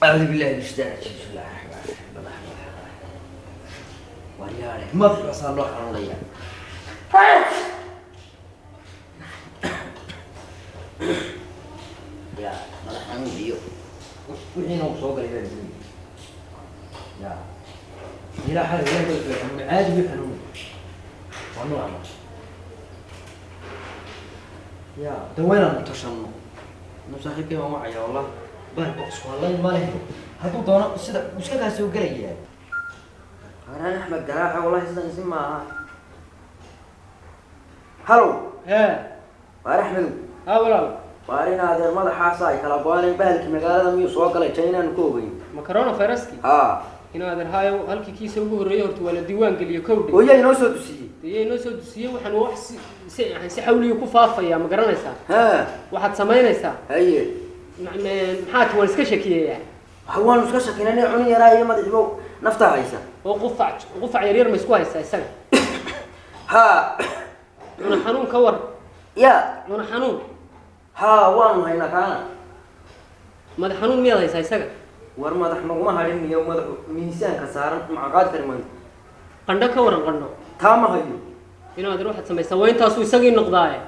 أعوذ بالله من الشيطان الرجيم بسم الله الرحمن الرحيم وياله ما في أصلا روح عليا يا مرحبا بيو وحين وصوق لي يا إلى حال لا عادي يفهمون والله يا دوينا متشنو نصاحي كيما معايا والله بس والله ما له هذو دونا سيدا مش كذا سوق لي أنا أحمد جراحة والله سيدا نسمع هلو وأنا أحمد والله وأنا هذا الماضي حاساي كلا بواني بالك مقالة ميو سوق لي تجينا نكوبي مكرونة فيرسكي هنا هذا الهاي هالك كيس وجوه الريورت ولا ديوان قال يكودي ويا ينوسو دسيه ينوسو دسيه وحن وحس يعني سحولي يكفافا يا مقرنيسا واحد سمينيسا هي maxaad wal iska shakiyay hawaan iska shakinay cuni yaraa ma dixbo nafta haysa oo qufac yar ma isku haysa isaga una xanuun ka war una xanuun waan hayna kaana madax xanuun miyaad haysa isaga war madax naguma harin iyo madax miisaanka saaran macaqaad karman qandho ka waran qandho taama hayo inaad ruuxad samaysaa waa intaas uu isagii noqdaaye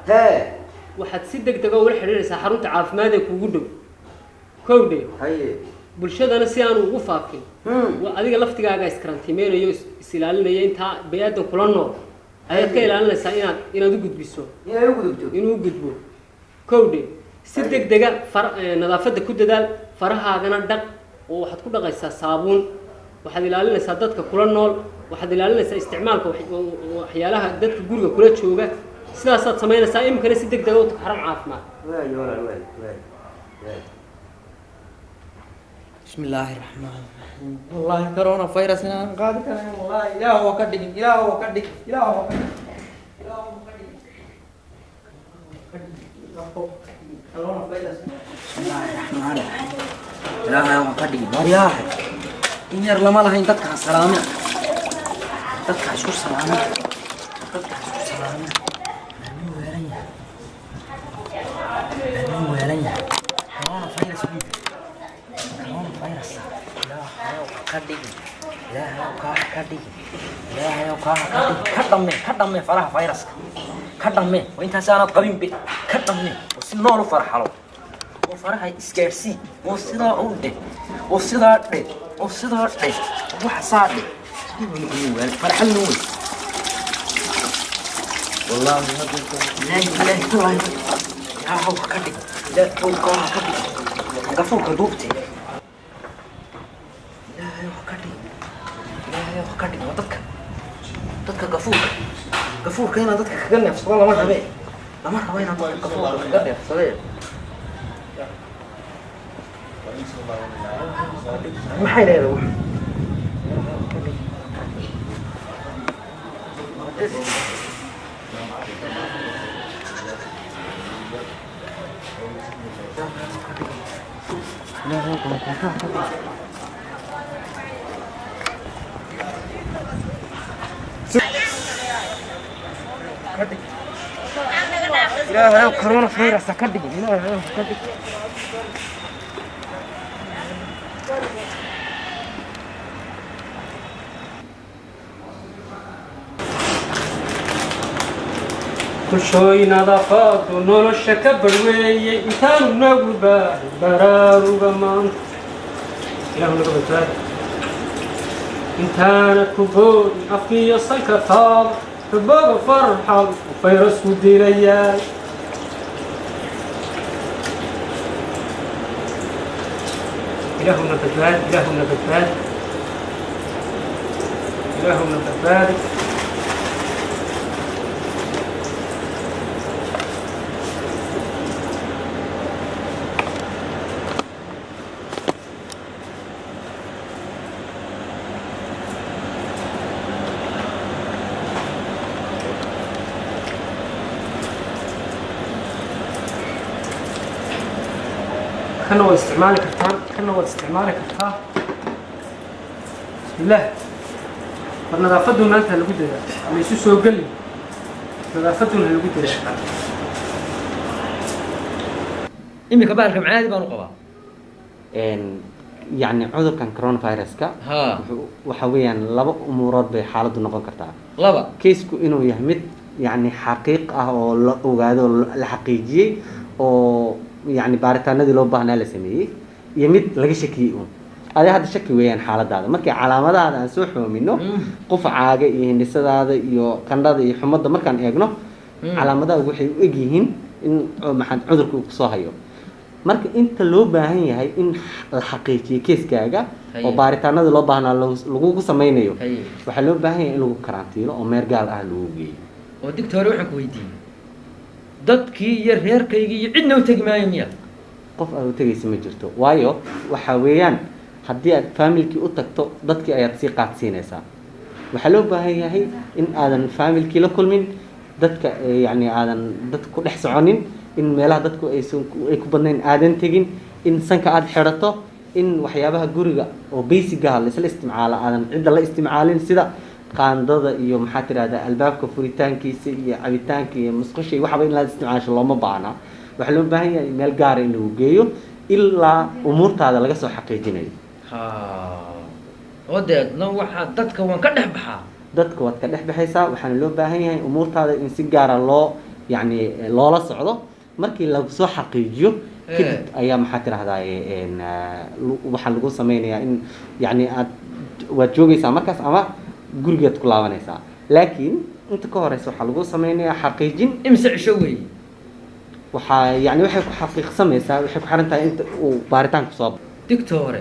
waxaad si degdeg ah ula xiriiraysaa xarunta caafimaad ee kuugu dhow kowdhe bulshadana si aan ugu faafin waa adiga laftigaaga iskarantiimeynayo is ilaalinaya intaa bani'aadan kula nool ayaad ka ilaalinaysaa inaad u gudbiso inuu gudbo kowdhe si degdega nadaafadda ku dadaal farahaagana dhaq oo waxaad ku dhaqaysaa saabuun waxaad ilaalinaysaa dadka kula nool waxaad ilaalinaysaa isticmaalka waxyaalaha dadka guriga kula jooga sidaasaad samaynaysaa imikana si degdeg ah u xaram caafimaad بسم الله الرحمن الرحيم والله كورونا فيروس أنا قاعد كلام والله إله هو كدق إله هو كدق إله هو كدق إله هو كدق كورونا فيروس بسم الله الرحمن الرحيم إله هو كدق برياه إن يرلا ما له إن تدك سلامة تدك شو سلامة تدك شو سلامة ويريا كورونا فيروس كدمي فرح فيروس كدمي وانت سانad qabin bi كدمي وسنول فرحلو وفرح اسكيرسي وسدا اودي وسدا دي وسدا دي وحصادي فرح النوي والله لا اله الا الله يا هو كدي لا هو كدي قفوك دوبتي كدي dadka gafuurka ina dadka kaga neefsado lama rabe ina dadka gafuurka kaga neefsado maxay leedahay لا كورونا فيروس كدق لا كدق كل شيء نظافات ونورش كبروي إنسان نقبل برار وبمان إلى هنا قبل إنسان كبر أفني السكتار بابا فرحة وفيروس وديريال إلهنا بباد إلهنا بباد إلهنا بباد كانوا استعمالك كتان كانوا استعمالك كتان بسم الله فنظافتهم أنت اللي قلت ده اللي يسوسوا قل نظافتهم اللي قلت ده إمي كبارك معادي بانو قبا يعني عذر كان كورونا فيروس كا ها وحويا لبا أمورات بحالة نقول كرتا لبا كيسكو إنه يهمت يعني حقيقة أو وقاعد الحقيقي أو يعني بارتانا دي لو بهنا لسميه يمد لقى شكيون هذا الشكي وين حالة هذا مركي علامات هذا نسوحه منه قف عاجي يهندس هذا يو كان هذا يحمد مركان إجنه علامات وحي وجيهن إن محد عذرك صهيو marka inta loo baahan yahay in la xaqiijiyo keeskaaga oo baaritaanada loo baahnaa lagu sameeyo waxa loo baahan yahay in lagu karantiilo oo meel gaar ah lagu geeyo oo digtoor waxaan ku weydiiyay dadkii iyo reerkaygii iyo cidna u tagi maayo miya qof aad u tagaysa ma jirto waayo waxa weeyaan haddii aad familkii u tagto dadkii ayaad sii qaadsiinaysaa waxa loo baahan yahay in aadan familkii la kulmin dadka yani aadan dadka ku dhex soconin in meelaha dadku ay ku badnayn aadan tagin in sanka aad xirato in waxyaabaha guriga oo basic ah la isla isticmaalo aadan cid la isticmaalin sida qaandada iyo maxaa tiraahdaa albaabka furitaankiisa iyo cabitaanka iyo musqusha waxba in la isticmaasho looma baahna waxa loo baahan yahay meel gaar ah in lagu geeyo ilaa umuurtaada laga soo xaqiijinayo odeedna waxa dadka waan ka dhex baxaa dadka waad ka dhex baxaysaa waxaana loo baahan yahay umuurtaada in si gaar ah loo yani loola socdo markii lagu soo xaqiijiyo kadib ayaa maxaa tiraahdaa waxa lagu sameeyaa in yani aad waad joogaysaa markaas ama gurigeed ku laabanaysaa laakiin inta ka horeysa waxa lagu sameeyaa xaqiijin imse cisho weey waxa yani waxay ku xaqiiqsamaysaa waxay ku xiran tahay inta uu baaritaanku soo digtoore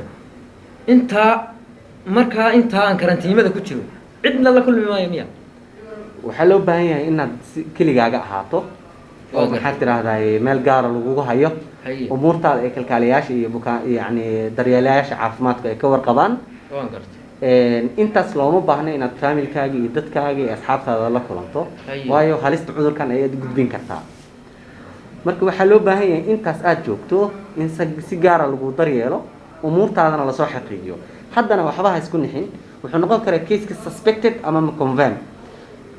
inta markaa inta aan karantiimada ku jiro cidna la kulmi maayo miya waxa loo baahan yahay inaad keligaaga ahaato oo maxaa tiraahdaa meel gaar ah lagu hayo umuurtaada ay kalkaaliyaasha iyo yani daryeelayaasha caafimaadka ay ka warqabaan waan gartay intaas looma baahna inaad familkaaga iyo dadkaaga iyo asxaabtaada la kulanto waayo halista cudurkan ayaad gudbin kartaa marka waxaa loo baahan yahay intaas aad joogto in si gaar ah lagu daryeelo umuurtaadana lasoo xaqiijiyo haddana waxba ha isku nixin wuxuu noqon karaa case suspected ama confirmed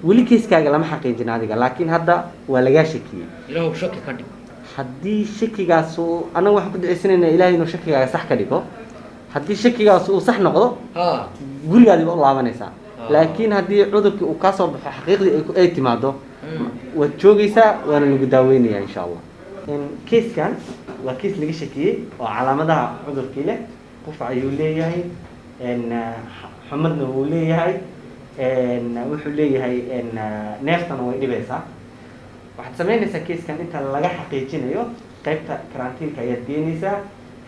weli keeskaaga lama xaqiijin adiga laakiin hadda waa lagaa shakiyay ilaahu shaki ka dhig haddii shakigaas anagu waxaan ku duceysanaynaa ilaahay inuu shakigaaga sax ka dhigo haddii shakigaas uu sax noqdo gurigaadiba u laabanaysaa laakiin haddii cudurkii uu kaa soo baxo xaqiiqdii ay timaado waad joogaysaa waana lagu daaweynayaa insha allah keeskan waa kees laga shakiyey oo calaamadaha cudurkii leh qufac ayuu leeyahay xumadna wuu leeyahay wuxuu leeyahay neeftana way dhibaysaa waxaad samaynaysaa keeskan inta laga xaqiijinayo qaybta karantiinka ayaad geenaysaa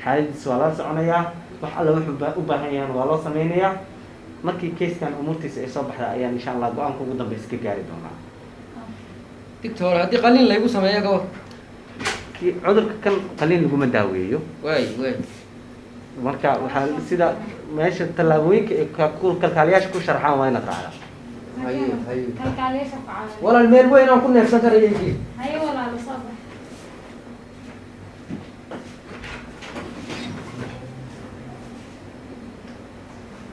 xaaladiisa waa lala soconayaa wax alla wuxuu u baahan yahan waa loo sameynayaa markii keeskan umuurtiisa ay soo baxda ayaan insha allah go-aanka ugu dambeysa ka gaari doonaa digtoor haddii qaliin laygu sameeyo gabor cudurka kan qaliin laguma daaweeyo waay marka waxaa sida meesha tallaabooyinka ay kalkaaliyaasha ku sharxaan waa inaad raacdaa walaal meel weyn aan ku neefsan karayo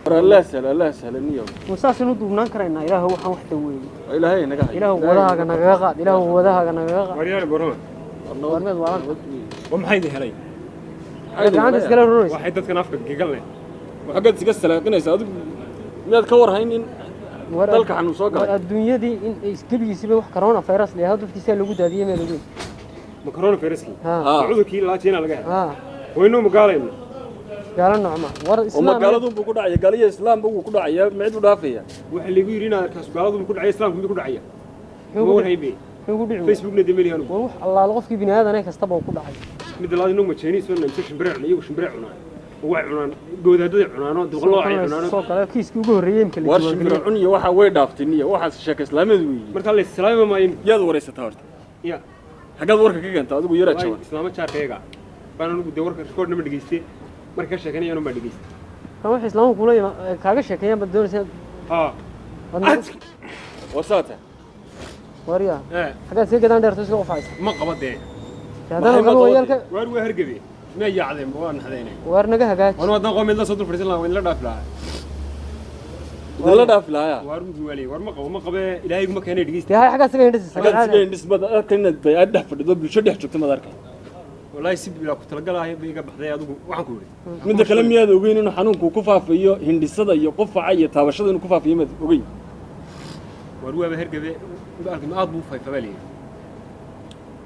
الله سهل الله سهل النيوم وساس ندوب نكرنا إله هو حن وحده وين إلهي نجح إله وذاها نجاقات إله وذاها نجاقات مريان برهان الله ورمز وعلان ومحيدي هلي عندك كلام رويس واحد تذكر نافك قلنا وحقد سجست لك ناس هذا مياد كور هين ذلك عن وصاقة الدنيا دي إن كل يسيبه كورونا فيروس اللي هذا في تسال وجود هذه ما لقيه مكرونة فيروس عذو كيل لا تينا لقاه وينو مقالين قال نعم ور إسلام وما قالوا بكون عيا قال يا إسلام بكون عيا معد ودافية وحلي يقولين كاس قالوا بكون عيا إسلام بكون عيا هو هيبي فيسبوك ندي مليون وروح الله الغف في بني هذا أنا كاستبوا كل عيا مثل هذا نوم تشينيس ولا نمسك شمبرعنا يوش شمبرعنا وعنا جود هذا عنا دخلوا عنا صوت على كيس كوجو ريم كل ورش شمبرعني واحد وين دافتني واحد شاك إسلام ذوي مرتال الإسلام ما ين يا دور يستهرت يا حاجات ورك كذا أنت هذا بيجرى شو إسلام شاك هيك فأنا نقول دور كشكور نمد جيستي marka sheekanayaan ma dhigeysto wax islaamku kulay kaaga sheekayaan baddoonaysa wasata wariya xagaa si gadan dheerto soo qofaysa ma qabadee hadana qabo weelka war way hargabe ma yaacdeen waan xadeynay war naga hagaaj wana wadan qoomid la soo dur fariisan la dhaaf lahaa la dhaaf lahaa war wali war ma qabe ilaahay ma keenay dhigeysto yahay xagaa siga hindis xagaa siga hindis bad arkan bay aad dhaaf fadhido bulsho dhex joogto madarka والله سيب لا كنت لقى بيجا بحذاء أدوك وعن كوري من ذا كلام يا دوغين إنه حنون كوكوفا فيه هندي صدا يقف عية تابشة إنه كوفا فيه مدوغين وروى بهرجة بي بقى ما أضبو في فبالي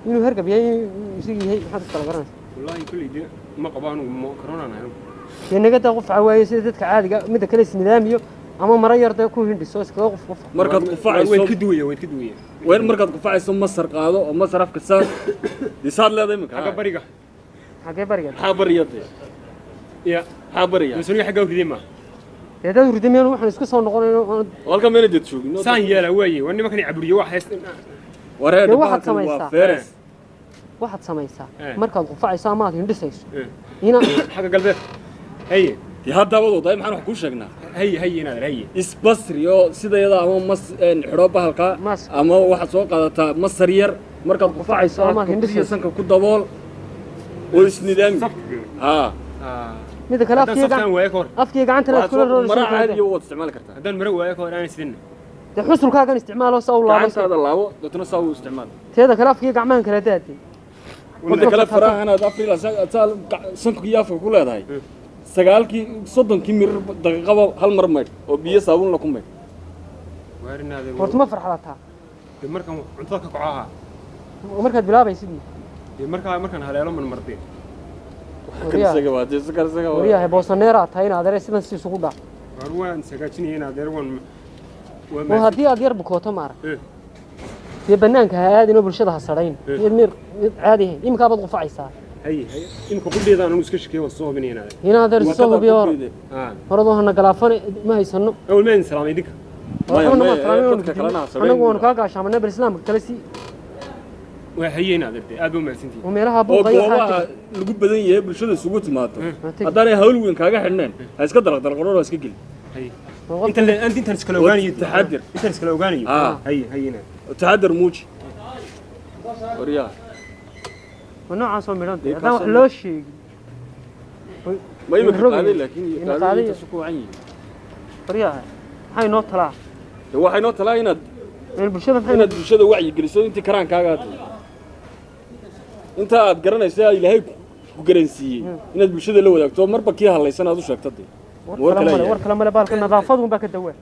إنه هرجع بيجي يسوي هي حد طلع والله كل دي ما قبانو ما كورونا أنا يعني قد أقف عوايا سيدتك عادي مدة كلس نظامي أما مرير ده يكون هندي سوس كده أقف مركز قفاع وين كدوية وين مركز قفاع يسمى مصر قاضو ومصر أفك السار دي صار لا دايمك حاجة بريقة حاجة برية حابريات يا حابريات مسؤولية حاجة ورديمة يا ده ورديمي أنا وإحنا نسكت صار نقول والله كم ينادي تشوف سان يلا ويا وإني ما كان يعبريه واحد وراه واحد سمايسا فارس واحد سمايسا مركز قفاع سامات هندي سيس إيه. هنا حاجة قلبك هي في هذا وضو دايم حنو حكوش شقنا هي نادر هي isbasriyo sida iyada ama mas xirooba halka ama waxa soo qaadata masar yar markaad qufacayso ama hindisiyo sanka ku dabool oo isnidaami ha mid kale afkiga gacanta la kula roon mara caadi oo isticmaal kartaa hadan mara waaya ka hor aan sidin de xusulkaagan isticmaalo saw laabo gacantaada laabo dadna saw isticmaal teeda kale afkiga gacmahan kala daadi wada kale faraha ana afriil asaal sanku yaafka ku leedahay sagaalkii 30 mir daqiiqado hal mar mayd oo biyo saabun la ku mayd waarinaade horta ma farxalataa markan cuntada ka kacaha markaad bilaabaysid markan haleelo man martay wariyahay boosaneera tahay inaad adeer sidan si isugu dhac warwaan sagaajinayna adeer wan oo haddii aad yar bukooto maar dee banaanka ha aadin oo bulshada ha sarayn mir caadi imka baad qufacaysaa هي إنك قلبي أنا مسكش كي وصوه بني هنا هنا هذا الصوب بيور فرضوها أن قلافون ما يسنو أول ما ينسلام يدك أنا وأنا كاكا عشان من الإسلام كلسي وحيينا ذلك أبو مرسنتي وميلها أبو غير حاجة لقب بدن يهب الشدة سقوط ماته هذا هقول وين كاكا حنان هيسكدر قرار هيسكجل هي أنت نسكلوغاني تحدر أنت نسكلوغاني هينا تحدر موج وريا ونوعا صار ميلان هذا لو شيء ما يمكن هذا لكن هذا تسكو عني وريا هاي نوت طلع هو هاي نوت طلع هنا البلشة وعي جلسوا أنت كران كاغات أنت أتقرنيسا إلهي كقرنسي إن البلشة اللي ودك تو مربك ياها الله يسنى هذا شو أكتدي ورك لما بالك النظافة وباك الدواء